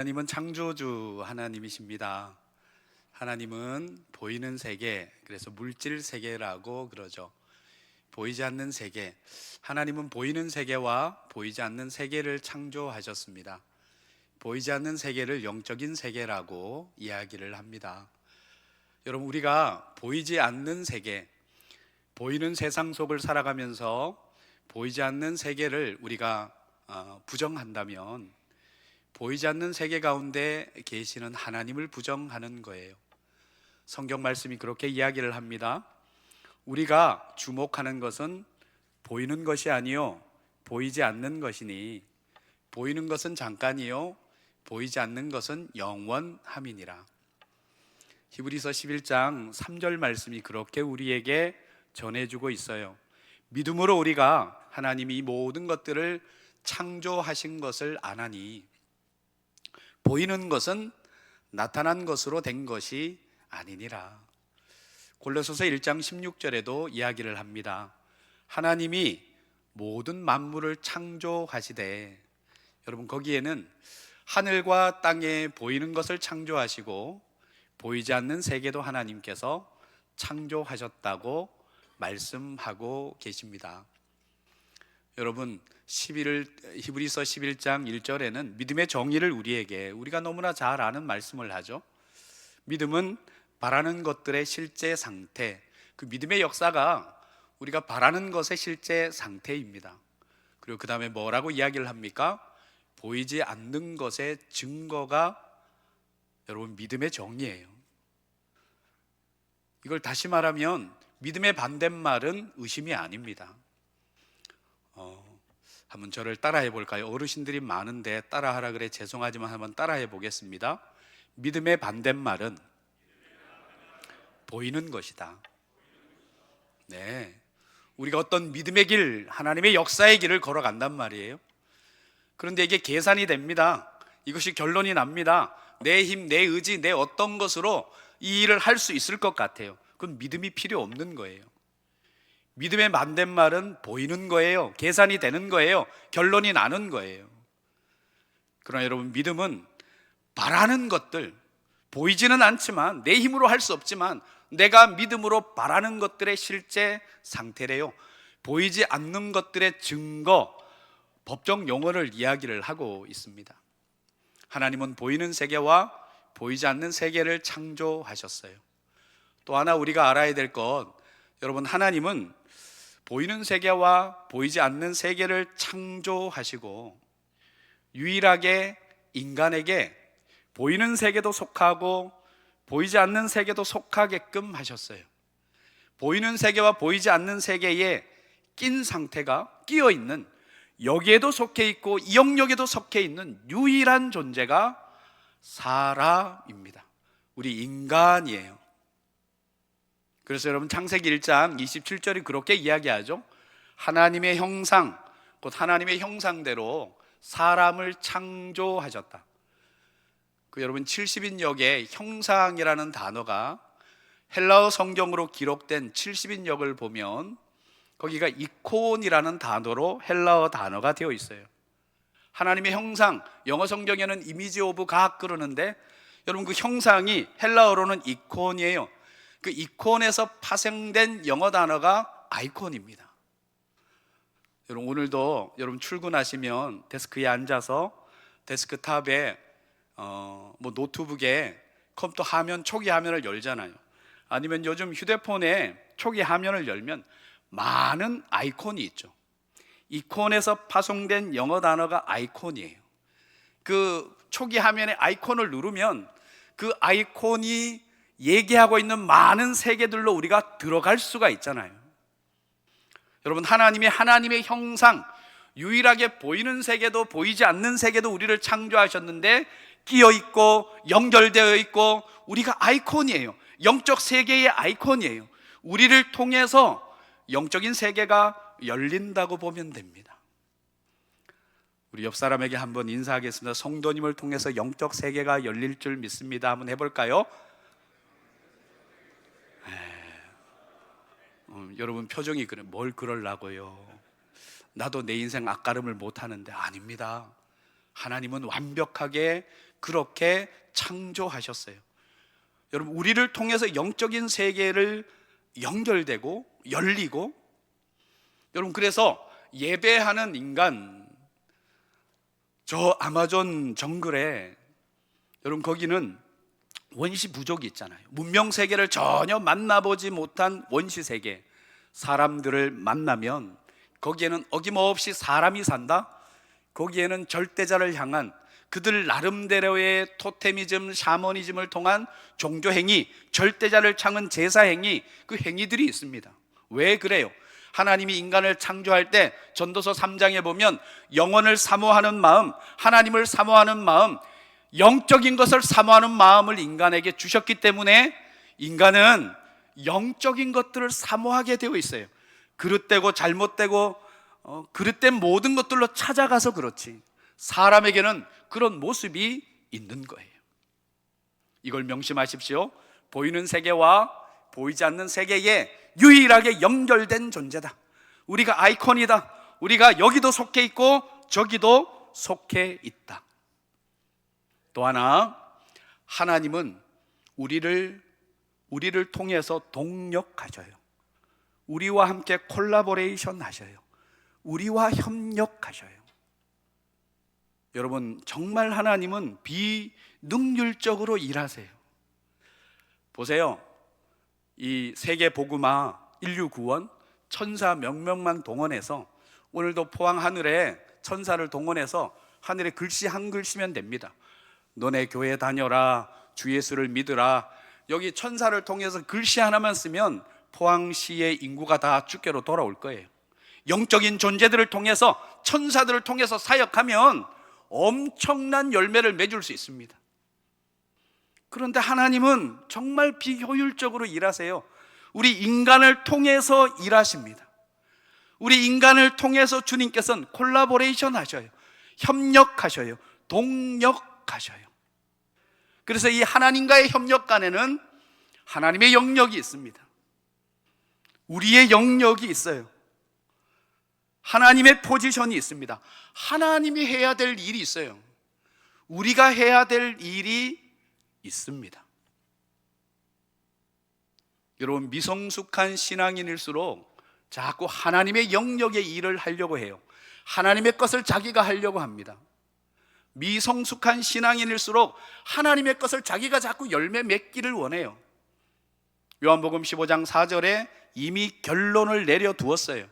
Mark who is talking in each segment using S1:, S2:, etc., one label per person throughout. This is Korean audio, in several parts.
S1: 하나님은 창조주 하나님이십니다. 하나님은 보이는 세계, 그래서 물질 세계라고 그러죠. 보이지 않는 세계. 하나님은 보이는 세계와 보이지 않는 세계를 창조하셨습니다. 보이지 않는 세계를 영적인 세계라고 이야기를 합니다. 여러분, 우리가 보이지 않는 세계, 보이는 세상 속을 살아가면서 보이지 않는 세계를 우리가 부정한다면 보이지 않는 세계 가운데 계시는 하나님을 부정하는 거예요. 성경 말씀이 그렇게 이야기를 합니다. 우리가 주목하는 것은 보이는 것이 아니요 보이지 않는 것이니 보이는 것은 잠깐이요 보이지 않는 것은 영원함이니라. 히브리서 11장 3절 말씀이 그렇게 우리에게 전해주고 있어요. 믿음으로 우리가 하나님이 이 모든 것들을 창조하신 것을 아나니 보이는 것은 나타난 것으로 된 것이 아니니라. 골로새서 1장 16절에도 이야기를 합니다. 하나님이 모든 만물을 창조하시되, 여러분 거기에는 하늘과 땅에 보이는 것을 창조하시고 보이지 않는 세계도 하나님께서 창조하셨다고 말씀하고 계십니다. 여러분 히브리서 11장 1절에는 믿음의 정의를 우리가 너무나 잘 아는 말씀을 하죠. 믿음은 바라는 것들의 실제 상태, 그 믿음의 역사가 우리가 바라는 것의 실제 상태입니다. 그리고 그 다음에 뭐라고 이야기를 합니까? 보이지 않는 것의 증거가 여러분 믿음의 정의예요. 이걸 다시 말하면 믿음의 반대말은 의심이 아닙니다. 한번 저를 따라해 볼까요? 어르신들이 많은데 따라하라 그래 죄송하지만 한번 따라해 보겠습니다. 믿음의 반대말은 보이는 것이다. 네, 우리가 어떤 믿음의 길, 하나님의 역사의 길을 걸어간단 말이에요. 그런데 이게 계산이 됩니다. 이것이 결론이 납니다. 내 힘, 내 의지, 내 어떤 것으로 이 일을 할 수 있을 것 같아요. 그건 믿음이 필요 없는 거예요. 믿음의 반대말은 보이는 거예요. 계산이 되는 거예요. 결론이 나는 거예요. 그러나 여러분, 믿음은 바라는 것들, 보이지는 않지만 내 힘으로 할 수 없지만 내가 믿음으로 바라는 것들의 실제 상태래요. 보이지 않는 것들의 증거, 법적 용어를 이야기를 하고 있습니다. 하나님은 보이는 세계와 보이지 않는 세계를 창조하셨어요. 또 하나 우리가 알아야 될 것, 여러분, 하나님은 보이는 세계와 보이지 않는 세계를 창조하시고 유일하게 인간에게 보이는 세계도 속하고 보이지 않는 세계도 속하게끔 하셨어요. 보이는 세계와 보이지 않는 세계에 낀 상태가 끼어 있는, 여기에도 속해 있고 이 영역에도 속해 있는 유일한 존재가 사람입니다. 우리 인간이에요. 그래서 여러분 창세기 1장 27절이 그렇게 이야기하죠. 하나님의 형상, 곧 하나님의 형상대로 사람을 창조하셨다. 여러분 70인역의 형상이라는 단어가 헬라어 성경으로 기록된 70인역을 보면 거기가 이콘이라는 단어로 헬라어 단어가 되어 있어요. 하나님의 형상, 영어 성경에는 이미지 오브 갓 그러는데 여러분 그 형상이 헬라어로는 이콘이에요. 그 이콘에서 파생된 영어 단어가 아이콘입니다. 여러분 오늘도 여러분 출근하시면 데스크에 앉아서 데스크탑에 노트북에 컴퓨터 화면, 초기 화면을 열잖아요. 아니면 요즘 휴대폰에 초기 화면을 열면 많은 아이콘이 있죠. 이콘에서 파송된 영어 단어가 아이콘이에요. 그 초기 화면에 아이콘을 누르면 그 아이콘이 얘기하고 있는 많은 세계들로 우리가 들어갈 수가 있잖아요. 여러분 하나님의 형상, 유일하게 보이는 세계도 보이지 않는 세계도 우리를 창조하셨는데 끼어 있고 연결되어 있고 우리가 아이콘이에요. 영적 세계의 아이콘이에요. 우리를 통해서 영적인 세계가 열린다고 보면 됩니다. 우리 옆 사람에게 한번 인사하겠습니다. 성도님을 통해서 영적 세계가 열릴 줄 믿습니다. 한번 해볼까요? 여러분 표정이 그래. 뭘 그러려고요? 나도 내 인생 앞가름을 못하는데. 아닙니다. 하나님은 완벽하게 그렇게 창조하셨어요. 여러분, 우리를 통해서 영적인 세계를 연결되고 열리고, 여러분, 그래서 예배하는 인간, 저 아마존 정글에, 여러분, 거기는 원시 부족이 있잖아요. 문명 세계를 전혀 만나보지 못한 원시 세계, 사람들을 만나면 거기에는 어김없이 사람이 산다? 거기에는 절대자를 향한 그들 나름대로의 토테미즘, 샤머니즘을 통한 종교행위, 절대자를 향한 제사행위, 그 행위들이 있습니다. 왜 그래요? 하나님이 인간을 창조할 때 전도서 3장에 보면 영혼을 사모하는 마음, 하나님을 사모하는 마음, 영적인 것을 사모하는 마음을 인간에게 주셨기 때문에 인간은 영적인 것들을 사모하게 되어 있어요. 그릇되고 잘못되고 그릇된 모든 것들로 찾아가서 그렇지, 사람에게는 그런 모습이 있는 거예요. 이걸 명심하십시오. 보이는 세계와 보이지 않는 세계에 유일하게 연결된 존재다. 우리가 아이콘이다. 우리가 여기도 속해 있고 저기도 속해 있다. 또 하나, 하나님은 우리를 통해서 동력하셔요. 우리와 함께 콜라보레이션 하셔요. 우리와 협력하셔요. 여러분, 정말 하나님은 비능률적으로 일하세요. 보세요. 이 세계 복음화, 인류 구원, 천사 몇 명만 동원해서, 오늘도 포항 하늘에 천사를 동원해서 하늘에 글씨 한 글씨면 됩니다. 너네 교회 다녀라, 주 예수를 믿으라. 여기 천사를 통해서 글씨 하나만 쓰면 포항시의 인구가 다 주께로 돌아올 거예요. 영적인 존재들을 통해서, 천사들을 통해서 사역하면 엄청난 열매를 맺을 수 있습니다. 그런데 하나님은 정말 비효율적으로 일하세요. 우리 인간을 통해서 일하십니다. 우리 인간을 통해서 주님께서는 콜라보레이션 하셔요. 협력하셔요. 동력하셔요. 그래서 이 하나님과의 협력간에는 하나님의 영역이 있습니다. 우리의 영역이 있어요. 하나님의 포지션이 있습니다. 하나님이 해야 될 일이 있어요. 우리가 해야 될 일이 있습니다. 여러분, 미성숙한 신앙인일수록 자꾸 하나님의 영역의 일을 하려고 해요. 하나님의 것을 자기가 하려고 합니다. 미성숙한 신앙인일수록 하나님의 것을 자기가 자꾸 열매 맺기를 원해요. 요한복음 15장 4절에 이미 결론을 내려두었어요.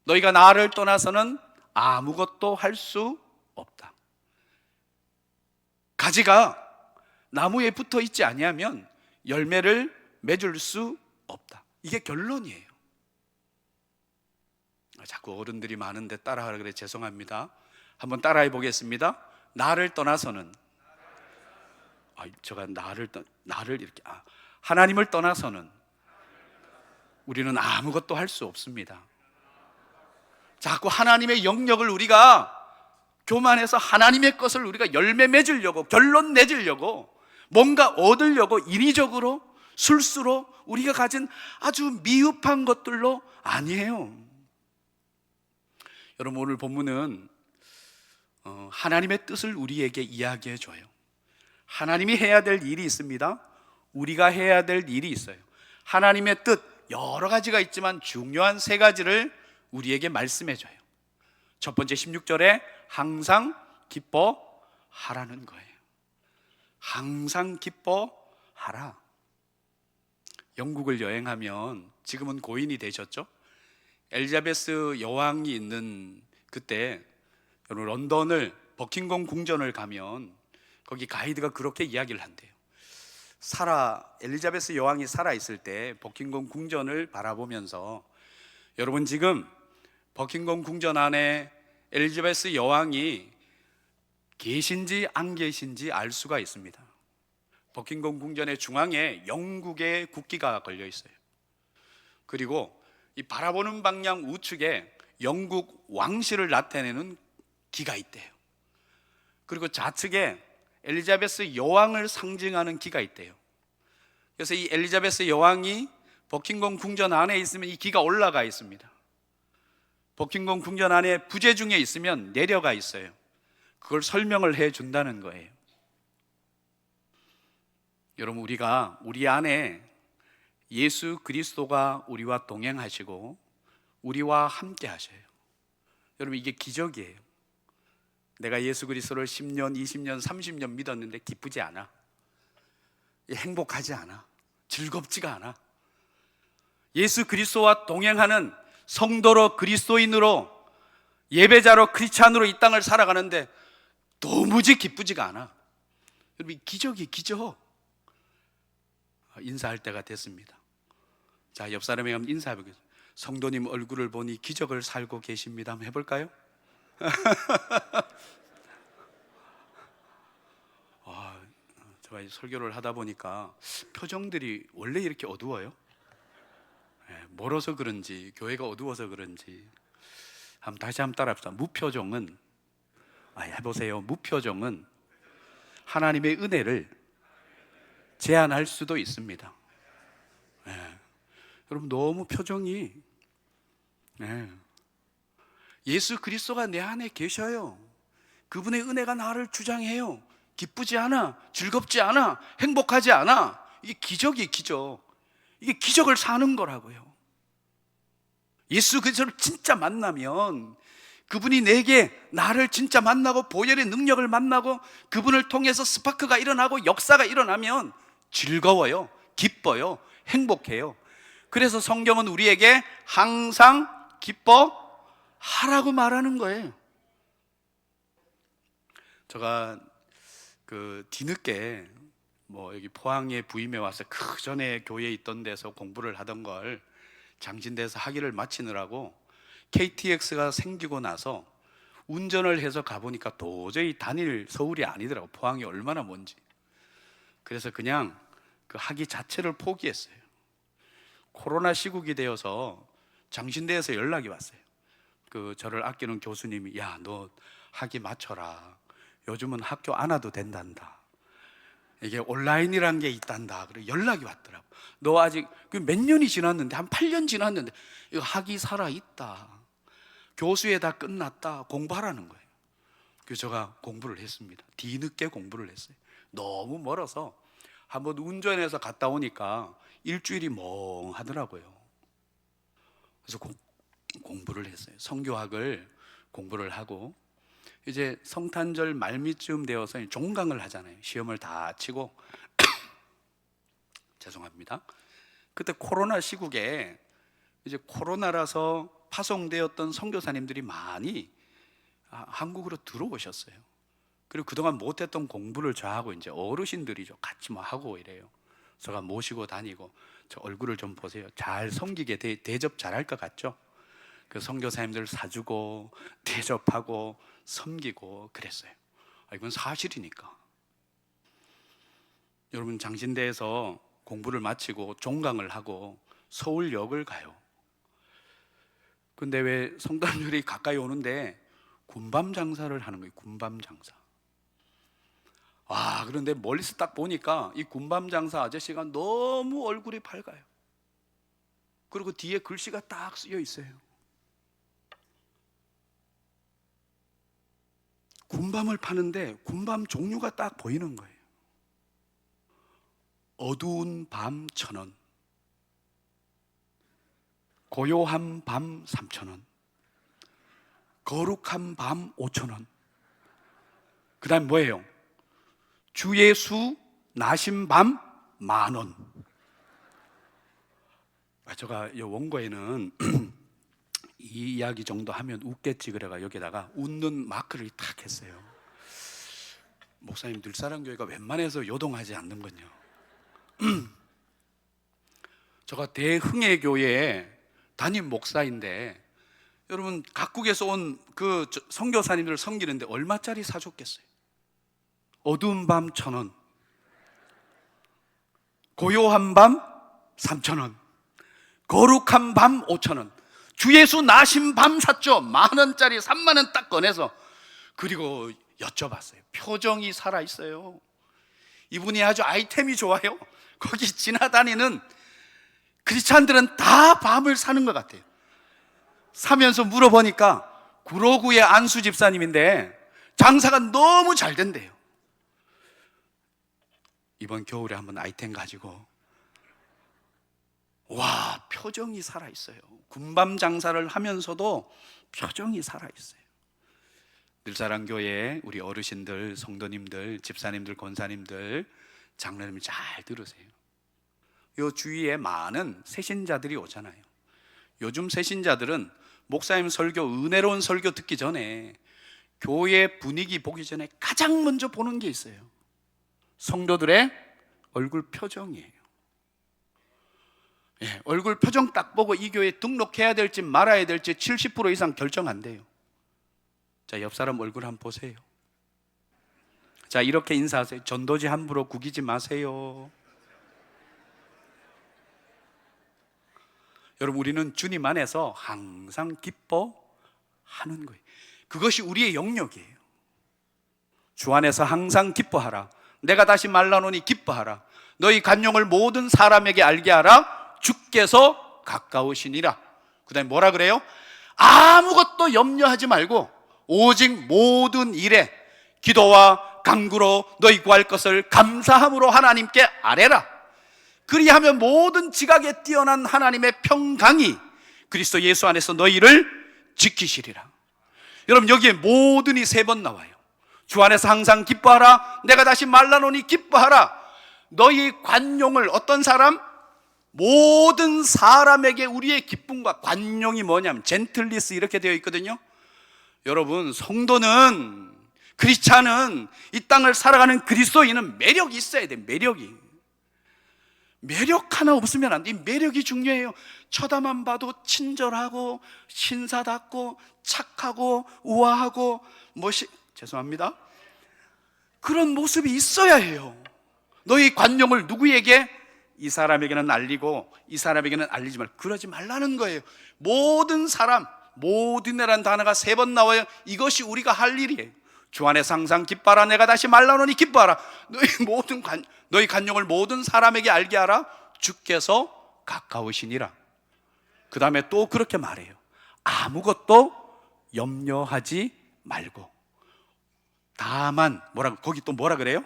S1: 너희가 나를 떠나서는 아무것도 할 수 없다. 가지가 나무에 붙어 있지 아니하면 열매를 맺을 수 없다. 이게 결론이에요. 자꾸 어른들이 많은데 따라하라 그래 죄송합니다. 한번 따라해 보겠습니다. 나를 떠나서는, 제가 나를 이렇게, 하나님을 떠나서는 우리는 아무것도 할 수 없습니다. 자꾸 하나님의 영역을 우리가 교만해서 하나님의 것을 우리가 열매 맺으려고, 결론 내주려고, 뭔가 얻으려고 인위적으로, 술수로 우리가 가진 아주 미흡한 것들로, 아니에요. 여러분, 오늘 본문은 하나님의 뜻을 우리에게 이야기해 줘요. 하나님이 해야 될 일이 있습니다. 우리가 해야 될 일이 있어요. 하나님의 뜻 여러 가지가 있지만 중요한 세 가지를 우리에게 말씀해 줘요. 첫 번째 16절에 항상 기뻐하라는 거예요. 항상 기뻐하라. 영국을 여행하면, 지금은 고인이 되셨죠? 엘리자베스 여왕이 있는 그때 여러분, 런던을 버킹엄 궁전을 가면 거기 가이드가 그렇게 이야기를 한대요. 엘리자베스 여왕이 살아있을 때 버킹엄 궁전을 바라보면서, 여러분, 지금 버킹엄 궁전 안에 엘리자베스 여왕이 계신지 안 계신지 알 수가 있습니다. 버킹엄 궁전의 중앙에 영국의 국기가 걸려 있어요. 그리고 이 바라보는 방향 우측에 영국 왕실을 나타내는 기가 있대요. 그리고 좌측에 엘리자베스 여왕을 상징하는 기가 있대요. 그래서 이 엘리자베스 여왕이 버킹엄 궁전 안에 있으면 이 기가 올라가 있습니다. 버킹엄 궁전 안에 부재 중에 있으면 내려가 있어요. 그걸 설명을 해 준다는 거예요. 여러분, 우리 안에 예수 그리스도가 우리와 동행하시고 우리와 함께 하셔요. 여러분, 이게 기적이에요. 내가 예수 그리스도를 10년, 20년, 30년 믿었는데 기쁘지 않아. 행복하지 않아. 즐겁지가 않아. 예수 그리스도와 동행하는 성도로, 그리스도인으로, 예배자로, 크리스찬으로 이 땅을 살아가는데 도무지 기쁘지가 않아. 여러분, 기적이 기적. 인사할 때가 됐습니다. 자, 옆 사람에게 한번 인사해보겠습니다. 성도님 얼굴을 보니 기적을 살고 계십니다. 한번 해볼까요? 제가 설교를 하다 보니까 표정들이 원래 이렇게 어두워요? 멀어서 그런지, 교회가 어두워서 그런지. 다시 한번 따라합시다. 무표정은, 해보세요. 무표정은 하나님의 은혜를 제한할 수도 있습니다. 여러분, 너무 표정이, 예수 그리스도가 내 안에 계셔요. 그분의 은혜가 나를 주장해요. 기쁘지 않아, 즐겁지 않아, 행복하지 않아. 이게 기적이 기적. 이게 기적을 사는 거라고요. 예수 그리스도를 진짜 만나면, 그분이 나를 진짜 만나고 보혈의 능력을 만나고 그분을 통해서 스파크가 일어나고 역사가 일어나면 즐거워요, 기뻐요, 행복해요. 그래서 성경은 우리에게 항상 기뻐하라고 말하는 거예요. 제가 뒤늦게 여기 포항에 부임해 와서 그 전에 교회에 있던 데서 공부를 하던 걸 장신대에서 학위를 마치느라고 KTX가 생기고 나서 운전을 해서 가보니까 도저히 다닐 서울이 아니더라고. 포항이 얼마나 먼지. 그래서 그냥 그 학위 자체를 포기했어요. 코로나 시국이 되어서 장신대에서 연락이 왔어요. 저를 아끼는 교수님이, 야, 너 학위 마쳐라. 요즘은 학교 안 와도 된단다. 이게 온라인이란 게 있단다. 그리고 연락이 왔더라고. 너 아직 몇 년이 지났는데, 한 8년 지났는데 이거 학위 살아있다. 교수회 다 끝났다. 공부하라는 거예요. 그래서 제가 공부를 했습니다. 뒤늦게 공부를 했어요. 너무 멀어서 한번 운전해서 갔다 오니까 일주일이 멍하더라고요. 그래서 공부를 했어요. 성교학을 공부를 하고, 이제 성탄절 말미쯤 되어서 종강을 하잖아요. 시험을 다 치고 죄송합니다. 그때 코로나 시국에 이제 코로나라서 파송되었던 선교사님들이 많이 한국으로 들어오셨어요. 그리고 그동안 못했던 공부를 저하고 이제 어르신들이 같이 하고 이래요. 제가 모시고 다니고, 저 얼굴을 좀 보세요. 잘 섬기게 대접 잘할 것 같죠? 그 선교사님들 사주고 대접하고 섬기고 그랬어요. 이건 사실이니까. 여러분, 장신대에서 공부를 마치고 종강을 하고 서울역을 가요. 근데 왜 성탄절이 가까이 오는데 군밤 장사를 하는 거예요. 군밤 장사. 그런데 멀리서 딱 보니까 이 군밤 장사 아저씨가 너무 얼굴이 밝아요. 그리고 뒤에 글씨가 딱 쓰여 있어요. 군밤을 파는데 군밤 종류가 딱 보이는 거예요. 어두운 밤 1,000원, 고요한 밤 3,000원, 거룩한 밤 5,000원. 그 다음 뭐예요? 주 예수 나신 밤 10,000원. 제가 이 원고에는 이 이야기 정도 하면 웃겠지 그래가 여기다가 웃는 마크를 탁 했어요. 목사님, 늘사랑교회가 웬만해서 요동하지 않는군요. 제가 대흥회교회에 담임 목사인데, 여러분, 각국에서 온 그 선교사님들을 섬기는데 얼마짜리 사줬겠어요? 어두운 밤 1,000원, 고요한 밤 3,000원, 거룩한 밤 5,000원, 주 예수 나신 밤 샀죠. 10,000원짜리 30,000원 딱 꺼내서. 그리고 여쭤봤어요. 표정이 살아있어요. 이분이 아주 아이템이 좋아요. 거기 지나다니는 크리스찬들은 다 밤을 사는 것 같아요. 사면서 물어보니까 구로구의 안수 집사님인데 장사가 너무 잘 된대요. 이번 겨울에 한번 아이템 가지고, 와, 표정이 살아있어요. 군밤 장사를 하면서도 표정이 살아있어요. 늘사랑교회 우리 어르신들, 성도님들, 집사님들, 권사님들, 장로님 잘 들으세요. 요 주위에 많은 새신자들이 오잖아요. 요즘 새신자들은 목사님 설교, 은혜로운 설교 듣기 전에, 교회 분위기 보기 전에 가장 먼저 보는 게 있어요. 성도들의 얼굴 표정이에요. 예, 얼굴 표정 딱 보고 이 교회에 등록해야 될지 말아야 될지 70% 이상 결정 안 돼요. 자, 옆 사람 얼굴 한번 보세요. 자, 이렇게 인사하세요. 전도지 함부로 구기지 마세요. 여러분, 우리는 주님 안에서 항상 기뻐하는 거예요. 그것이 우리의 영역이에요. 주 안에서 항상 기뻐하라. 내가 다시 말라노니 기뻐하라. 너희 간용을 모든 사람에게 알게 하라. 주께서 가까우시니라. 그 다음에 뭐라 그래요? 아무것도 염려하지 말고 오직 모든 일에 기도와 간구로 너희 구할 것을 감사함으로 하나님께 아뢰라. 그리하면 모든 지각에 뛰어난 하나님의 평강이 그리스도 예수 안에서 너희를 지키시리라. 여러분, 여기에 모든이 3번 나와요. 주 안에서 항상 기뻐하라. 내가 다시 말라노니 기뻐하라. 너희 관용을, 어떤 사람? 모든 사람에게 우리의 기쁨과 관용이 뭐냐면 젠틀리스 이렇게 되어 있거든요. 여러분, 성도는, 크리스찬은, 이 땅을 살아가는 그리스도인은 매력이 있어야 돼. 매력이. 매력 하나 없으면 안 돼. 이 매력이 중요해요. 쳐다만 봐도 친절하고 신사답고 착하고 우아하고 죄송합니다, 그런 모습이 있어야 해요. 너희 관용을 누구에게? 이 사람에게는 알리고 이 사람에게는 알리지 말고, 그러지 말라는 거예요. 모든 사람, 모든이라는 단어가 3번 나와요. 이것이 우리가 할 일이에요. 주 안에서 항상 기뻐하라. 내가 다시 말라노니 기뻐하라. 너희 간용을 모든 사람에게 알게 하라. 주께서 가까우시니라. 그 다음에 또 그렇게 말해요. 아무것도 염려하지 말고 다만, 거기 또 뭐라 그래요?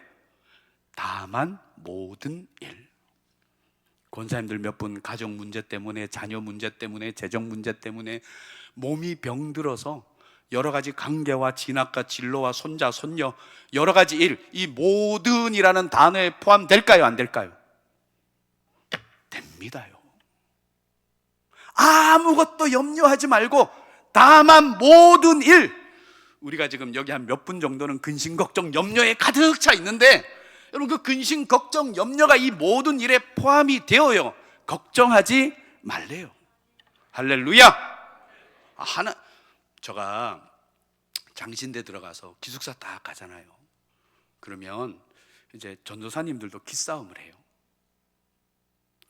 S1: 다만 모든 일. 권사님들 몇 분 가정 문제 때문에, 자녀 문제 때문에, 재정 문제 때문에 몸이 병들어서 여러 가지 관계와 진학과 진로와 손자, 손녀, 여러 가지 일, 이 모든이라는 단어에 포함될까요? 안 될까요? 됩니다요. 아무것도 염려하지 말고 다만 모든 일. 우리가 지금 여기 한 몇 분 정도는 근심, 걱정, 염려에 가득 차 있는데, 여러분, 그 근심, 걱정, 염려가 이 모든 일에 포함이 되어요. 걱정하지 말래요. 할렐루야. 제가 장신대 들어가서 기숙사 딱 가잖아요. 그러면 이제 전도사님들도 기싸움을 해요.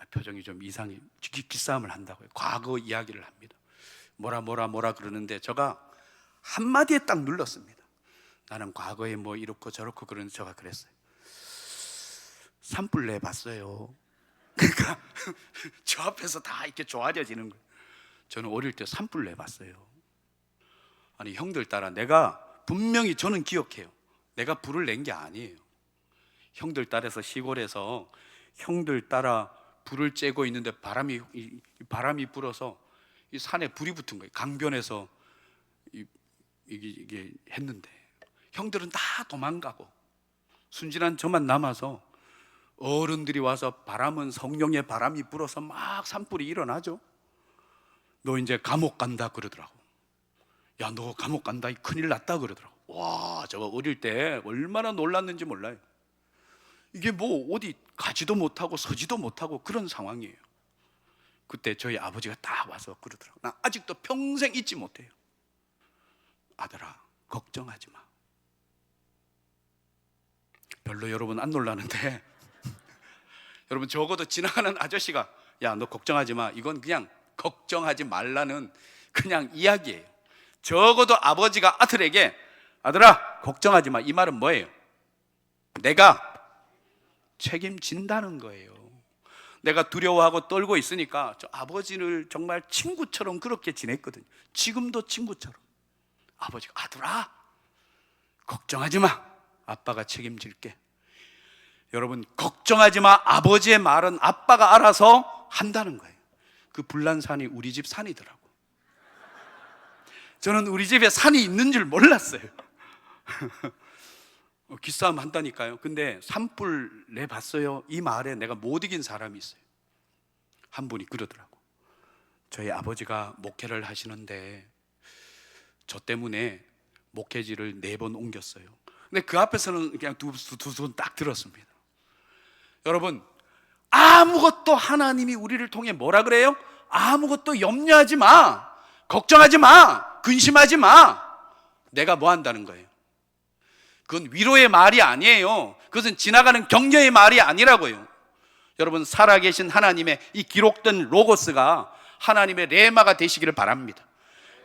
S1: 표정이 좀 이상해. 기싸움을 한다고요. 과거 이야기를 합니다. 뭐라 그러는데 제가 한마디에 딱 눌렀습니다. 나는 과거에 뭐 이렇고 저렇고 그러는데 제가 그랬어요. 산불 내봤어요. 그러니까 저 앞에서 다 이렇게 좋아져지는 거예요. 저는 어릴 때 산불 내봤어요. 아니, 형들 따라 내가 분명히, 저는 기억해요. 내가 불을 낸 게 아니에요. 형들 따라서 시골에서 형들 따라 불을 쬐고 있는데 바람이 불어서 이 산에 불이 붙은 거예요. 강변에서 이게 했는데 형들은 다 도망가고 순진한 저만 남아서, 어른들이 와서 바람은 성령의 바람이 불어서 막 산불이 일어나죠. 너 이제 감옥 간다 그러더라고. 야, 너 감옥 간다, 큰일 났다 그러더라고. 와, 저거 어릴 때 얼마나 놀랐는지 몰라요. 이게 뭐 어디 가지도 못하고 서지도 못하고 그런 상황이에요. 그때 저희 아버지가 딱 와서 그러더라고. 나 아직도 평생 잊지 못해요. 아들아, 걱정하지 마. 별로 여러분 안 놀라는데 여러분, 적어도 지나가는 아저씨가 야, 너 걱정하지 마, 이건 그냥 걱정하지 말라는 그냥 이야기예요. 적어도 아버지가 아들에게 아들아, 걱정하지 마, 이 말은 뭐예요? 내가 책임진다는 거예요. 내가 두려워하고 떨고 있으니까 저 아버지를 정말 친구처럼 그렇게 지냈거든요. 지금도 친구처럼. 아버지가 아들아, 걱정하지 마, 아빠가 책임질게. 여러분, 걱정하지 마. 아버지의 말은 아빠가 알아서 한다는 거예요. 그 불란산이 우리 집 산이더라고. 저는 우리 집에 산이 있는 줄 몰랐어요. 기싸움 한다니까요. 근데 산불 내봤어요. 이 말에 내가 못 이긴 사람이 있어요. 한 분이 그러더라고. 저희 아버지가 목회를 하시는데 저 때문에 목회지를 4번 옮겼어요. 근데 그 앞에서는 그냥 두 손 딱 들었습니다. 여러분, 아무것도 하나님이 우리를 통해 뭐라 그래요? 아무것도 염려하지 마, 걱정하지 마, 근심하지 마. 내가 뭐 한다는 거예요? 그건 위로의 말이 아니에요. 그것은 지나가는 격려의 말이 아니라고요. 여러분, 살아계신 하나님의 이 기록된 로고스가 하나님의 레마가 되시기를 바랍니다.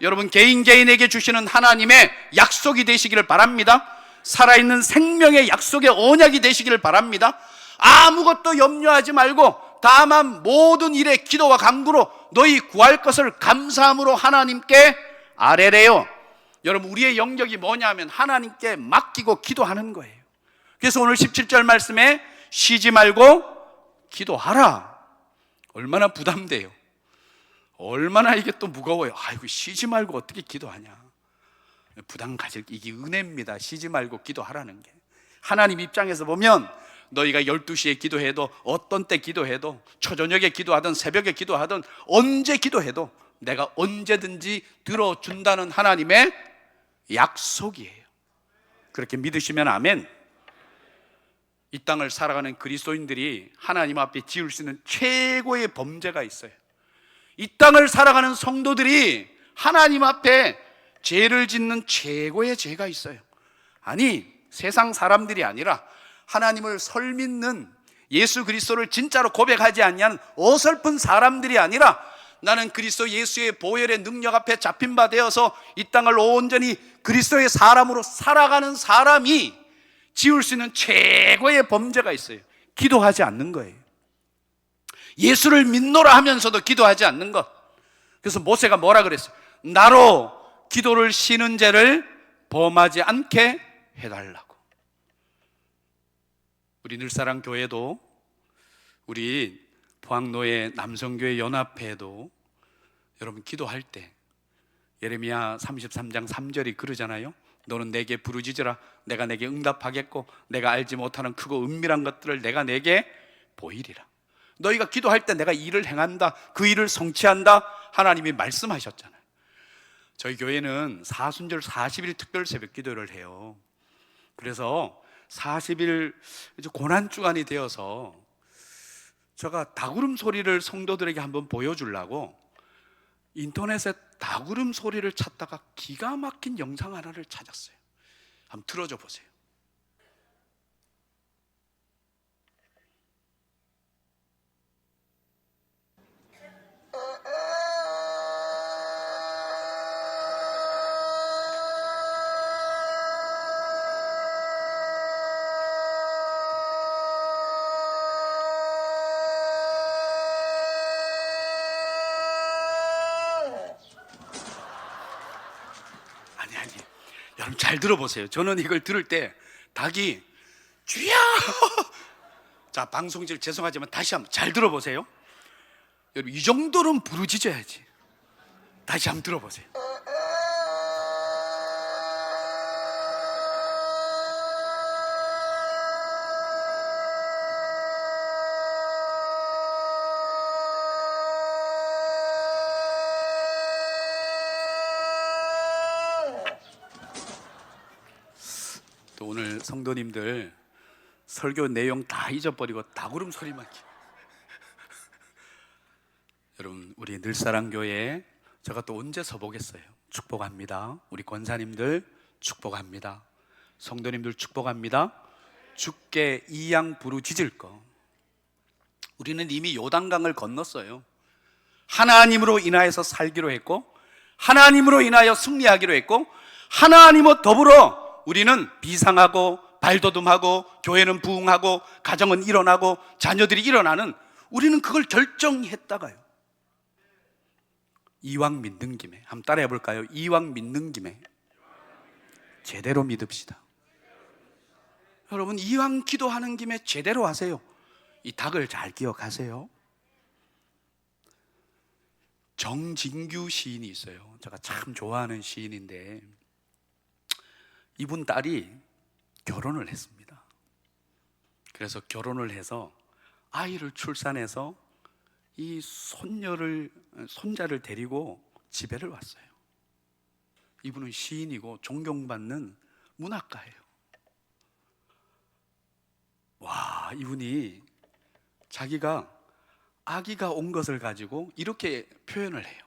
S1: 여러분, 개인에게 주시는 하나님의 약속이 되시기를 바랍니다. 살아있는 생명의 약속의 언약이 되시기를 바랍니다. 아무것도 염려하지 말고 다만 모든 일에 기도와 간구로 너희 구할 것을 감사함으로 하나님께 아뢰래요. 여러분, 우리의 영역이 뭐냐면 하나님께 맡기고 기도하는 거예요. 그래서 오늘 17절 말씀에 쉬지 말고 기도하라. 얼마나 부담돼요. 얼마나 이게 또 무거워요. 아이고, 쉬지 말고 어떻게 기도하냐. 부담 가질, 이게 은혜입니다. 쉬지 말고 기도하라는 게. 하나님 입장에서 보면 너희가 12시에 기도해도, 어떤 때 기도해도, 초저녁에 기도하든 새벽에 기도하든 언제 기도해도 내가 언제든지 들어준다는 하나님의 약속이에요. 그렇게 믿으시면 아멘. 이 땅을 살아가는 그리스도인들이 하나님 앞에 지을 수 있는 최고의 범죄가 있어요. 이 땅을 살아가는 성도들이 하나님 앞에 죄를 짓는 최고의 죄가 있어요. 아니, 세상 사람들이 아니라 하나님을 설믿는, 예수 그리스도를 진짜로 고백하지 않는 어설픈 사람들이 아니라 나는 그리스도 예수의 보혈의 능력 앞에 잡힌 바 되어서 이 땅을 온전히 그리스도의 사람으로 살아가는 사람이 지을 수 있는 최고의 범죄가 있어요. 기도하지 않는 거예요. 예수를 믿노라 하면서도 기도하지 않는 것. 그래서 모세가 뭐라 그랬어요? 나로 기도를 쉬는 죄를 범하지 않게 해달라고. 우리 늘사랑 교회도, 우리 포항노예 남성교회 연합회도 여러분 기도할 때 예레미야 33장 3절이 그러잖아요. 너는 내게 부르짖으라. 내가 내게 응답하겠고 내가 알지 못하는 크고 은밀한 것들을 내가 내게 보이리라. 너희가 기도할 때 내가 일을 행한다, 그 일을 성취한다, 하나님이 말씀하셨잖아요. 저희 교회는 사순절 40일 특별 새벽 기도를 해요. 그래서 40일 이제 고난주간이 되어서 제가 닭울음 소리를 성도들에게 한번 보여주려고 인터넷에 닭울음 소리를 찾다가 기가 막힌 영상 하나를 찾았어요. 한번 틀어줘 보세요. 아니, 여러분 잘 들어보세요. 저는 이걸 들을 때 닭이 주야. 자, 방송질 죄송하지만 다시 한번 잘 들어보세요. 여러분, 이 정도는 부르짖어야지. 다시 한번 들어보세요. 또 오늘 성도님들 설교 내용 다 잊어버리고 닭울음 소리만 여러분, 우리 늘사랑교회 제가 또 언제 서보겠어요. 축복합니다. 우리 권사님들 축복합니다. 성도님들 축복합니다. 주께 이양 부르짖을 거. 우리는 이미 요단강을 건넜어요. 하나님으로 인하여서 살기로 했고, 하나님으로 인하여 승리하기로 했고, 하나님과 더불어 우리는 비상하고 발돋움하고 교회는 부흥하고 가정은 일어나고 자녀들이 일어나는, 우리는 그걸 결정했다가요. 이왕 믿는 김에 한번 따라해 볼까요? 이왕 믿는 김에 제대로 믿읍시다. 여러분, 이왕 기도하는 김에 제대로 하세요. 이 닭을 잘 기억하세요. 정진규 시인이 있어요. 제가 참 좋아하는 시인인데, 이분 딸이 결혼을 했습니다. 그래서 결혼을 해서 아이를 출산해서 이 손자를 데리고 집에를 왔어요. 이분은 시인이고 존경받는 문학가예요. 와, 이분이 자기가 아기가 온 것을 가지고 이렇게 표현을 해요.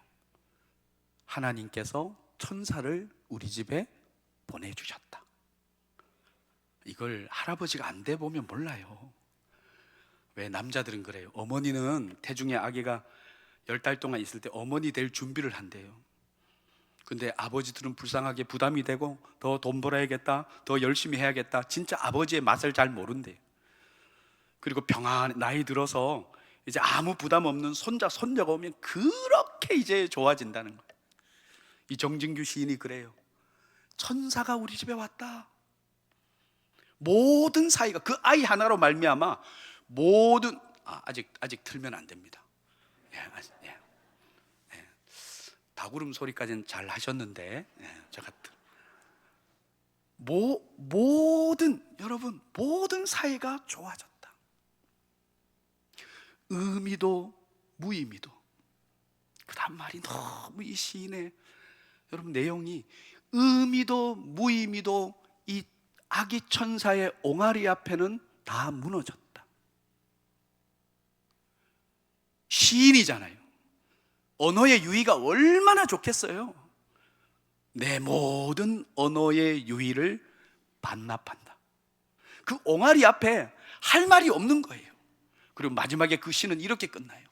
S1: 하나님께서 천사를 우리 집에 보내주셨다. 이걸 할아버지가 안 돼 보면 몰라요. 왜 남자들은 그래요. 어머니는 태중에 아기가 10달 동안 있을 때 어머니 될 준비를 한대요. 근데 아버지들은 불쌍하게 부담이 되고 더 돈 벌어야겠다, 더 열심히 해야겠다, 진짜 아버지의 맛을 잘 모른대요. 그리고 나이 들어서 이제 아무 부담 없는 손자, 손녀가 오면 그렇게 이제 좋아진다는 거예요. 이 정진규 시인이 그래요. 천사가 우리 집에 왔다. 모든 사이가 그 아이 하나로 말미암아 모든 아직 틀면 안 됩니다. 다구름 소리까지는 잘 하셨는데, 제가 여러분 모든 사이가 좋아졌다. 의미도 무의미도. 그 다음 말이 너무 이 시인의 여러분 내용이, 의미도 무의미도 이 아기 천사의 옹알이 앞에는 다 무너졌다. 시인이잖아요. 언어의 유의가 얼마나 좋겠어요. 내 모든 언어의 유의를 반납한다. 그 옹알이 앞에 할 말이 없는 거예요. 그리고 마지막에 그 시는 이렇게 끝나요.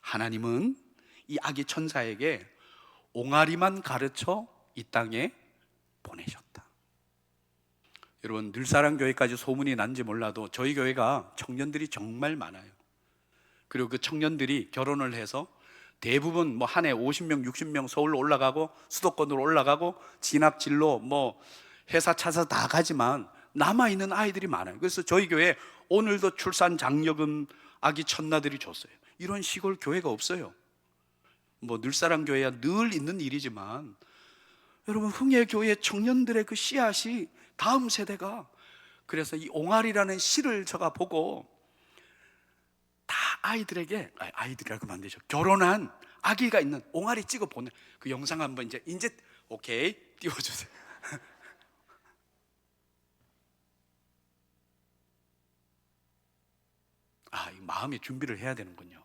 S1: 하나님은 이 아기 천사에게 옹알이만 가르쳐 이 땅에 보내셨다. 여러분, 늘사랑교회까지 소문이 난지 몰라도 저희 교회가 청년들이 정말 많아요. 그리고 그 청년들이 결혼을 해서 대부분 뭐 한 해 50명, 60명 서울로 올라가고 수도권으로 올라가고 진학 진로 뭐 회사 찾아서 다 가지만 남아있는 아이들이 많아요. 그래서 저희 교회 오늘도 출산 장려금 아기 천나들이 줬어요. 이런 시골 교회가 없어요. 뭐 늘사랑 교회야 늘 있는 일이지만, 여러분 흥예교회 청년들의 그 씨앗이 다음 세대가, 그래서 이 옹알이라는 시를 제가 보고 다 아이들이라고 하면 안 되죠. 결혼한 아기가 있는 옹알이 찍어 보내. 그 영상 한번 이제 오케이 띄워주세요. 이 마음의 준비를 해야 되는군요.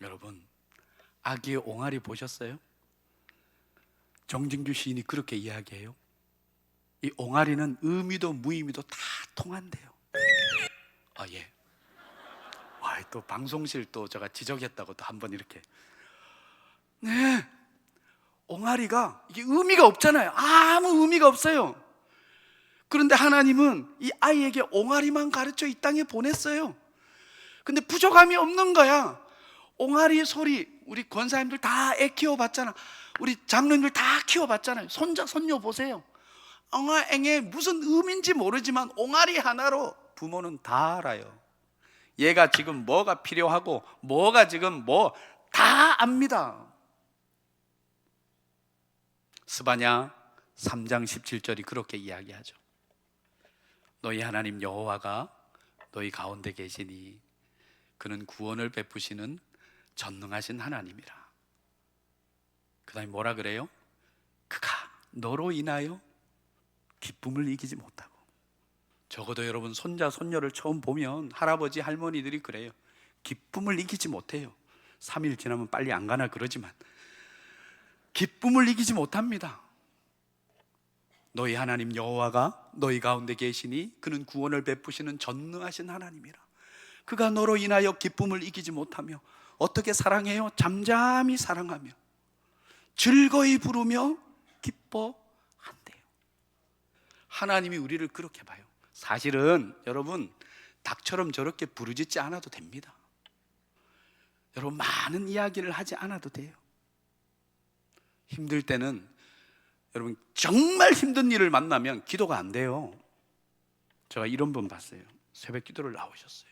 S1: 여러분, 아기의 옹알이 보셨어요? 정진규 시인이 그렇게 이야기해요. 이 옹알이는 의미도 무의미도 다 통한대요. 예. 또 방송실 또 제가 지적했다고 또 한번 이렇게. 네, 옹알이가 이게 의미가 없잖아요. 아무 의미가 없어요. 그런데 하나님은 이 아이에게 옹알이만 가르쳐 이 땅에 보냈어요. 근데 부족함이 없는 거야. 옹알이 소리, 우리 권사님들 다 애 키워봤잖아. 우리 장로님들 다 키워봤잖아요. 손자, 손녀 보세요. 옹알앵에 무슨 의미인지 모르지만 옹알이 하나로 부모는 다 알아요. 얘가 지금 뭐가 필요하고 뭐가 지금 다 압니다. 스바냐 3장 17절이 그렇게 이야기하죠. 너희 하나님 여호와가 너희 가운데 계시니 그는 구원을 베푸시는 전능하신 하나님이라. 그 다음에 뭐라 그래요? 그가 너로 인하여 기쁨을 이기지 못하고. 적어도 여러분 손자 손녀를 처음 보면 할아버지 할머니들이 그래요. 기쁨을 이기지 못해요. 3일 지나면 빨리 안 가나 그러지만 기쁨을 이기지 못합니다. 너희 하나님 여호와가 너희 가운데 계시니 그는 구원을 베푸시는 전능하신 하나님이라. 그가 너로 인하여 기쁨을 이기지 못하며 어떻게 사랑해요? 잠잠히 사랑하며 즐거이 부르며 기뻐한대요. 하나님이 우리를 그렇게 봐요. 사실은 여러분, 닭처럼 저렇게 부르짖지 않아도 됩니다. 여러분, 많은 이야기를 하지 않아도 돼요. 힘들 때는, 여러분, 정말 힘든 일을 만나면 기도가 안 돼요. 제가 이런 분 봤어요. 새벽 기도를 나오셨어요.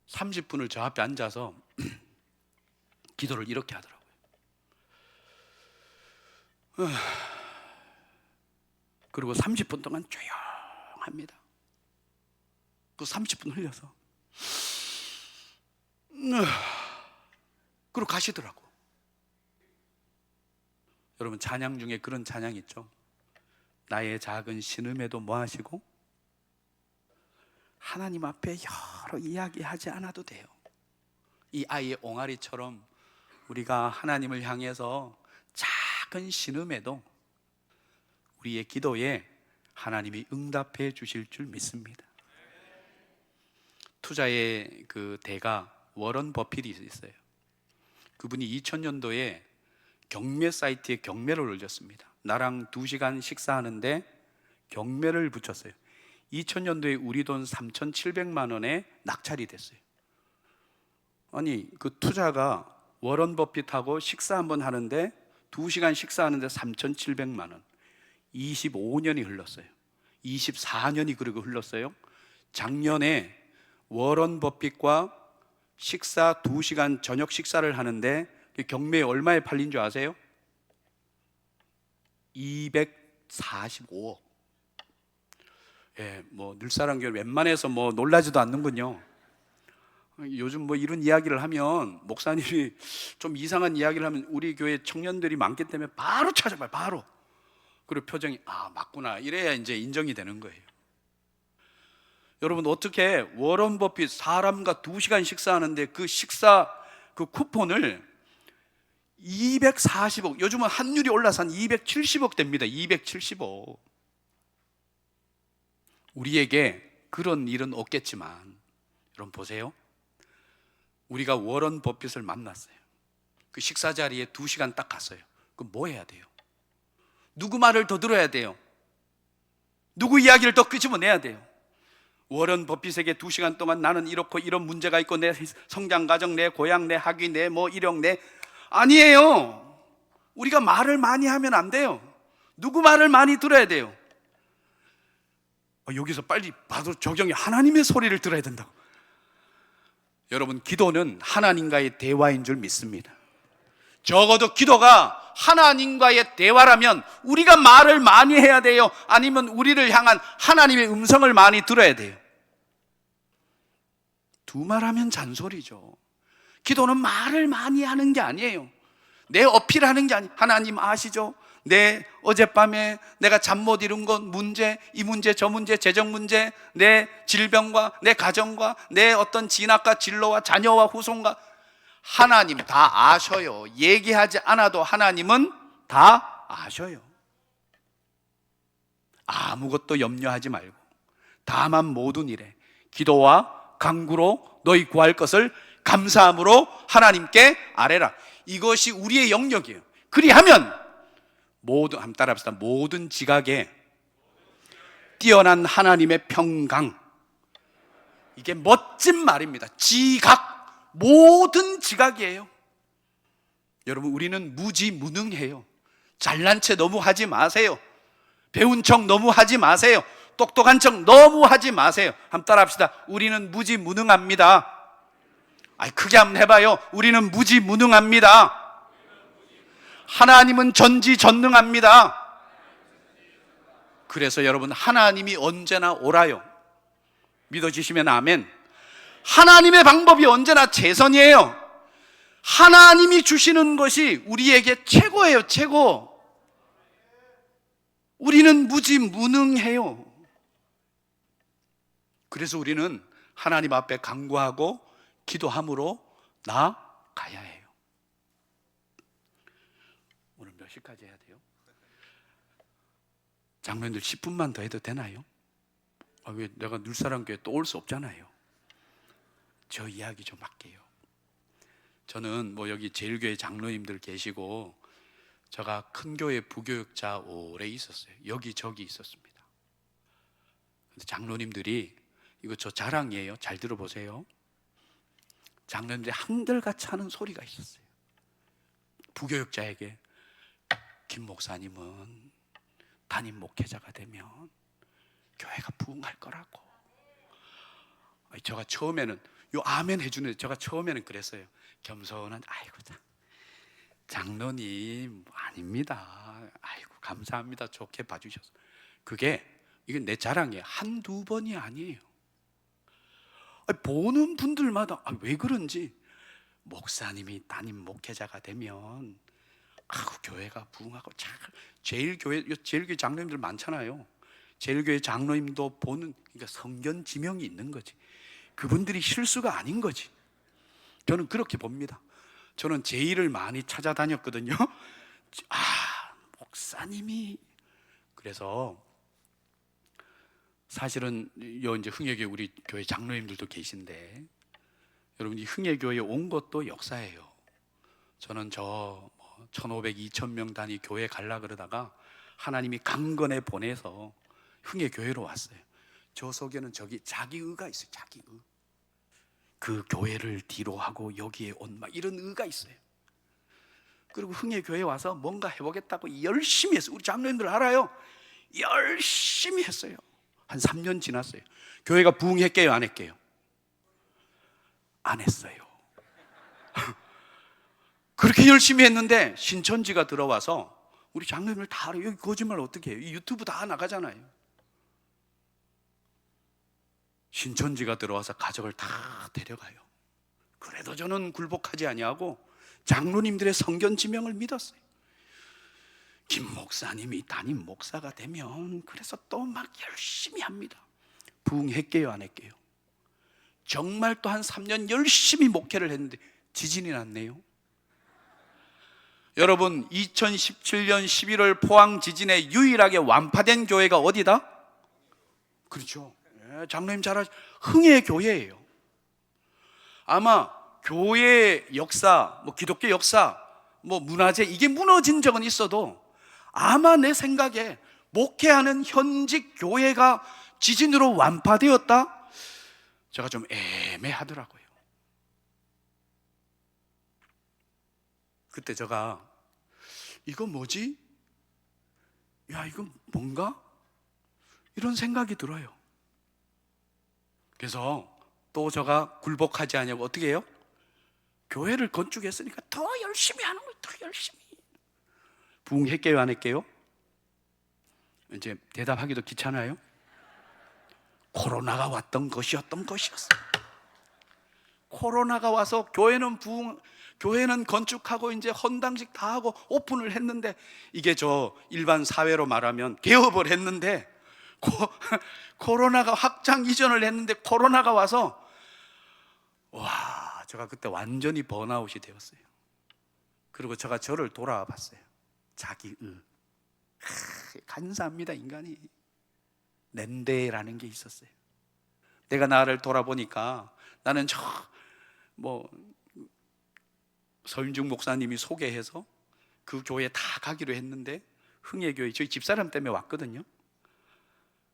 S1: 30분을 저 앞에 앉아서 기도를 이렇게 하더라고요. 그리고 30분 동안 조용합니다. 그 30분 흘려서 그리고 가시더라고. 여러분, 찬양 중에 그런 찬양 있죠. 나의 작은 신음에도 뭐 하시고? 하나님 앞에 여러 이야기하지 않아도 돼요. 이 아이의 옹알이처럼 우리가 하나님을 향해서 작은 신음에도 우리의 기도에 하나님이 응답해 주실 줄 믿습니다. 투자의 그 대가 워런 버핏이 있어요. 그분이 2000년도에 경매 사이트에 경매를 올렸습니다. 나랑 2시간 식사하는데 경매를 붙였어요. 2000년도에 우리 돈 3,700만 원에 낙찰이 됐어요. 아니, 그 투자가 워런 버핏하고 식사 한번 하는데 2시간 식사하는데 3,700만 원. 25년이 흘렀어요. 24년이 그리고 흘렀어요. 작년에 워런 버핏과 식사 2시간 저녁 식사를 하는데 경매에 얼마에 팔린 줄 아세요? 245억. 예, 뭐 늘사랑 교회 웬만해서 뭐 놀라지도 않는군요. 요즘 뭐 이런 이야기를 하면, 목사님이 좀 이상한 이야기를 하면 우리 교회 청년들이 많기 때문에 바로 찾아봐요. 바로. 그리고 표정이 맞구나, 이래야 이제 인정이 되는 거예요. 여러분, 어떻게 워런 버핏 사람과 2시간 식사하는데 그 식사 그 쿠폰을 240억, 요즘은 환율이 올라서 한 270억 됩니다. 270억. 우리에게 그런 일은 없겠지만, 여러분 보세요. 우리가 워런 버핏을 만났어요. 그 식사 자리에 2시간 딱 갔어요. 그럼 뭐 해야 돼요? 누구 말을 더 들어야 돼요? 누구 이야기를 더 끄집어내야 돼요? 워런 버핏에게 2시간 동안 나는 이렇고 이런 문제가 있고 내 성장 과정, 내 고향, 내 학위, 내 뭐 일용, 내 아니에요. 우리가 말을 많이 하면 안 돼요. 누구 말을 많이 들어야 돼요? 여기서 빨리 봐도 적용이 하나님의 소리를 들어야 된다고. 여러분, 기도는 하나님과의 대화인 줄 믿습니다. 적어도 기도가 하나님과의 대화라면 우리가 말을 많이 해야 돼요? 아니면 우리를 향한 하나님의 음성을 많이 들어야 돼요? 두 말하면 잔소리죠. 기도는 말을 많이 하는 게 아니에요. 내 어필하는 게 아니에요. 하나님 아시죠? 내 어젯밤에 내가 잠 못 이룬 것 문제, 이 문제, 저 문제, 재정 문제, 내 질병과 내 가정과 내 어떤 진학과 진로와 자녀와 후손과, 하나님 다 아셔요. 얘기하지 않아도 하나님은 다 아셔요. 아무것도 염려하지 말고 다만 모든 일에 기도와 간구로 너희 구할 것을 감사함으로 하나님께 아뢰라. 이것이 우리의 영역이에요. 그리하면 모든, 한번 따라합시다. 모든 지각에 뛰어난 하나님의 평강. 이게 멋진 말입니다. 지각, 모든 지각이에요. 여러분, 우리는 무지무능해요. 잘난 체 너무 하지 마세요. 배운 척 너무 하지 마세요. 똑똑한 척 너무 하지 마세요. 한번 따라합시다. 우리는 무지무능합니다. 크게 한번 해봐요. 우리는 무지무능합니다. 하나님은 전지전능합니다. 그래서 여러분, 하나님이 언제나 옳아요. 믿어지시면 아멘. 하나님의 방법이 언제나 최선이에요. 하나님이 주시는 것이 우리에게 최고예요. 최고. 우리는 무지무능해요. 그래서 우리는 하나님 앞에 간구하고 기도함으로 나아가야 해요. 오늘 몇 시까지 해야 돼요? 장로님들 10분만 더 해도 되나요? 왜 내가 늘사랑교회 또 올 수 없잖아요. 저 이야기 좀 할게요. 저는 뭐 여기 제일교회 장로님들 계시고 제가 큰 교회 부교육자 오래 있었어요. 여기저기 있었습니다. 근데 장로님들이, 이거 저 자랑이에요. 잘 들어보세요. 장로님들이 한결같이 하는 소리가 있었어요. 부교육자에게, 김 목사님은 담임 목회자가 되면 교회가 부흥할 거라고. 제가 처음에는 요 아멘 해주는, 제가 처음에는 그랬어요. 겸손한, 아이고 장로님 아닙니다. 아이고 감사합니다. 좋게 봐주셔서. 이게 내 자랑이에요. 한두 번이 아니에요. 보는 분들마다 왜 그런지, 목사님이 담임 목회자가 되면 교회가 부흥하고, 제일교회 장로님들 많잖아요. 제일교회 장로님도 보는, 그러니까 성견 지명이 있는 거지. 그분들이 실수가 아닌 거지. 저는 그렇게 봅니다. 저는 제일을 많이 찾아다녔거든요. 목사님이. 그래서 사실은 이제 흥해교회 우리 교회 장로님들도 계신데, 여러분 이 흥해교회에 온 것도 역사예요. 저는 1500, 2000명 단위 교회 갈라 그러다가 하나님이 강건에 보내서 흥해교회로 왔어요. 저 속에는 자기의가 있어요. 자기의. 그 교회를 뒤로 하고 여기에 온 이런 의가 있어요. 그리고 흥해교회에 와서 뭔가 해보겠다고 열심히 했어요. 우리 장로님들 알아요? 열심히 했어요. 한 3년 지났어요. 교회가 부흥했게요, 안 했게요? 안 했어요. 그렇게 열심히 했는데 신천지가 들어와서, 우리 장로님들 다 알아요. 여기 거짓말 어떻게 해요? 유튜브 다 나가잖아요. 신천지가 들어와서 가족을 다 데려가요. 그래도 저는 굴복하지 아니하고 장로님들의 성견 지명을 믿었어요. 김 목사님이 담임 목사가 되면, 그래서 또 막 열심히 합니다. 부흥했게요, 안 했게요? 정말 또 한 3년 열심히 목회를 했는데 지진이 났네요. 여러분 2017년 11월 포항 지진에 유일하게 완파된 교회가 어디다? 그렇죠. 장로님 잘 아시죠? 흥해교회예요. 아마 교회 역사, 기독교 역사, 문화재, 이게 무너진 적은 있어도 아마 내 생각에 목회하는 현직 교회가 지진으로 완파되었다? 제가 좀 애매하더라고요. 그때 제가 이거 뭐지? 이거 뭔가? 이런 생각이 들어요. 그래서 또 제가 굴복하지 않냐고 어떻게 해요? 교회를 건축했으니까 더 열심히 하는 거예요. 더 열심히. 부흥했게요, 안 했게요? 이제 대답하기도 귀찮아요. 코로나가 왔던 것이었던 것이었어요. 코로나가 와서 교회는 건축하고 이제 헌당식 다 하고 오픈을 했는데, 이게 일반 사회로 말하면 개업을 했는데 코로나가 확장 이전을 했는데 코로나가 와서, 제가 그때 완전히 번아웃이 되었어요. 그리고 제가 저를 돌아봤어요. 자기의. 간사합니다, 인간이. 낸데라는 게 있었어요. 내가 나를 돌아보니까 나는 서윤중 목사님이 소개해서 그 교회에 다 가기로 했는데, 흥해교회 저희 집사람 때문에 왔거든요.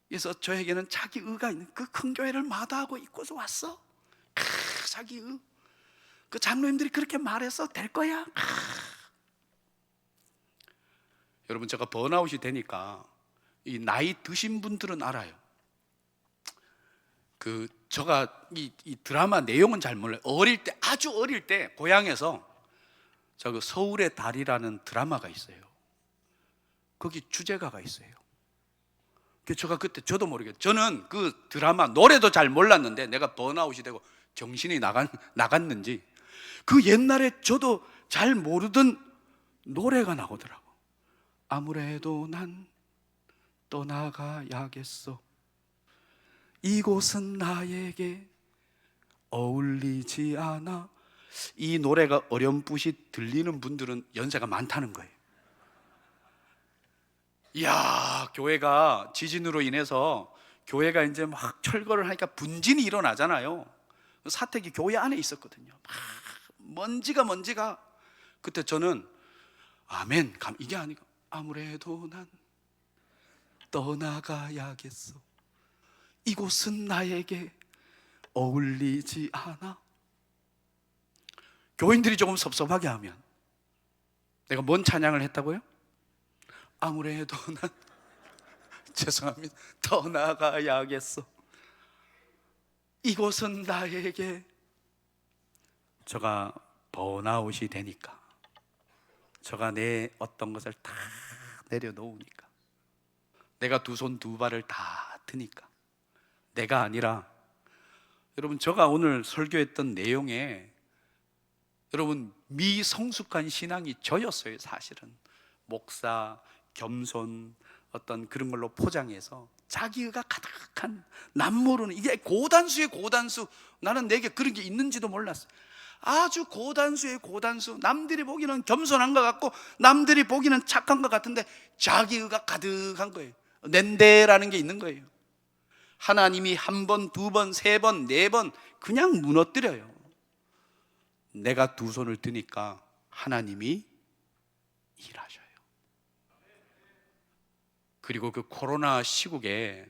S1: 그래서 저에게는 자기의가 있는 그 큰 교회를 마다하고 있고서 왔어. 자기의. 그 장로님들이 그렇게 말해서 될 거야. 여러분 제가 번아웃이 되니까, 이 나이 드신 분들은 알아요. 제가 이 드라마 내용은 잘 몰라요. 아주 어릴 때 고향에서 서울의 달이라는 드라마가 있어요. 거기 주제가가 있어요. 제가 그때 저도 모르게, 저는 그 드라마 노래도 잘 몰랐는데 내가 번아웃이 되고 정신이 나갔는지 그 옛날에 저도 잘 모르던 노래가 나오더라고. 아무래도 난 떠나가야겠어. 이곳은 나에게 어울리지 않아. 이 노래가 어렴풋이 들리는 분들은 연세가 많다는 거예요. 이야, 교회가 지진으로 인해서 교회가 이제 막 철거를 하니까 분진이 일어나잖아요. 사택이 교회 안에 있었거든요. 막 먼지가 그때 저는 아멘 이게 아니고 아무래도 난 떠나가야겠어. 이곳은 나에게 어울리지 않아. 교인들이 조금 섭섭하게 하면 내가 뭔 찬양을 했다고요? 아무래도 난 죄송합니다. 떠나가야겠어. 이곳은 나에게. 저가 번아웃이 되니까, 저가 내 어떤 것을 다 내려놓으니까, 내가 두 손 두 발을 다 드니까, 내가 아니라, 여러분 저가 오늘 설교했던 내용에 여러분 미성숙한 신앙이 저였어요. 사실은 목사, 겸손, 어떤 그런 걸로 포장해서 자기가 가득한 남모르는, 이게 고단수의 고단수. 나는 내게 그런 게 있는지도 몰랐어. 아주 고단수의 고단수. 남들이 보기는 겸손한 것 같고 남들이 보기는 착한 것 같은데 자기가 가득한 거예요. 낸대라는 게 있는 거예요. 하나님이 한 번, 두 번, 세 번, 네 번 그냥 무너뜨려요. 내가 두 손을 드니까 하나님이 일하셔요. 그리고 그 코로나 시국에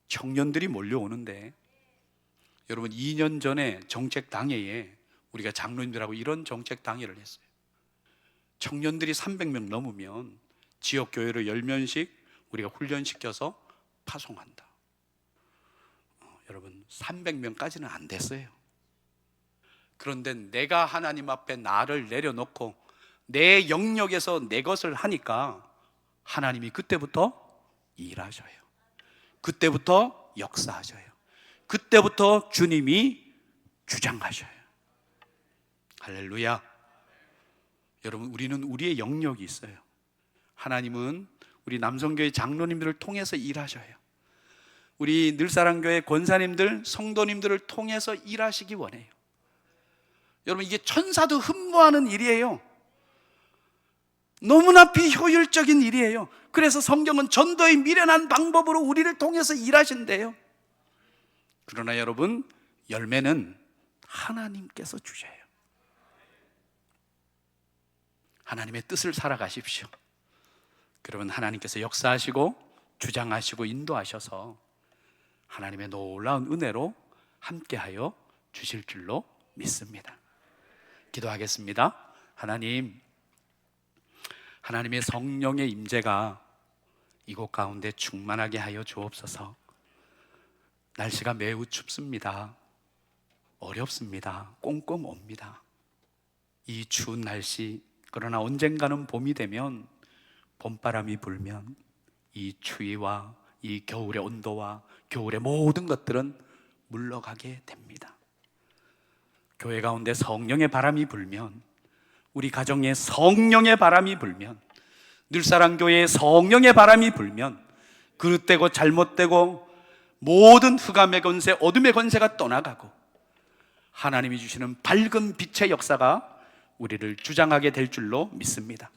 S1: 청년들이 몰려오는데, 여러분 2년 전에 정책당회에 우리가 장로님들하고 이런 정책당회를 했어요. 청년들이 300명 넘으면 지역교회로 10명씩 우리가 훈련시켜서 파송한다. 여러분 300명까지는 안 됐어요. 그런데 내가 하나님 앞에 나를 내려놓고 내 영역에서 내 것을 하니까 하나님이 그때부터 일하셔요. 그때부터 역사하셔요. 그때부터 주님이 주장하셔요. 할렐루야. 여러분 우리는 우리의 영역이 있어요. 하나님은 우리 남성교회 장로님들을 통해서 일하셔요. 우리 늘사랑교회 권사님들, 성도님들을 통해서 일하시기 원해요. 여러분 이게 천사도 흠모하는 일이에요. 너무나 비효율적인 일이에요. 그래서 성경은 전도의 미련한 방법으로 우리를 통해서 일하신대요. 그러나 여러분 열매는 하나님께서 주셔요. 하나님의 뜻을 살아가십시오. 그러면 하나님께서 역사하시고 주장하시고 인도하셔서 하나님의 놀라운 은혜로 함께하여 주실 줄로 믿습니다. 기도하겠습니다. 하나님의 성령의 임재가 이곳 가운데 충만하게 하여 주옵소서. 날씨가 매우 춥습니다. 어렵습니다. 꽁꽁 옵니다. 이 추운 날씨, 그러나 언젠가는 봄이 되면, 봄바람이 불면 이 추위와 이 겨울의 온도와 겨울의 모든 것들은 물러가게 됩니다. 교회 가운데 성령의 바람이 불면, 우리 가정에 성령의 바람이 불면, 늘사랑교회에 성령의 바람이 불면 그릇되고 잘못되고 모든 흑암의 권세, 어둠의 권세가 떠나가고 하나님이 주시는 밝은 빛의 역사가 우리를 주장하게 될 줄로 믿습니다.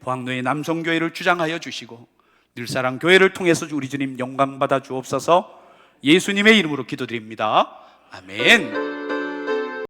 S1: 포항로의 남성교회를 주장하여 주시고 늘사랑교회를 통해서 우리 주님 영광받아 주옵소서. 예수님의 이름으로 기도드립니다. 아멘.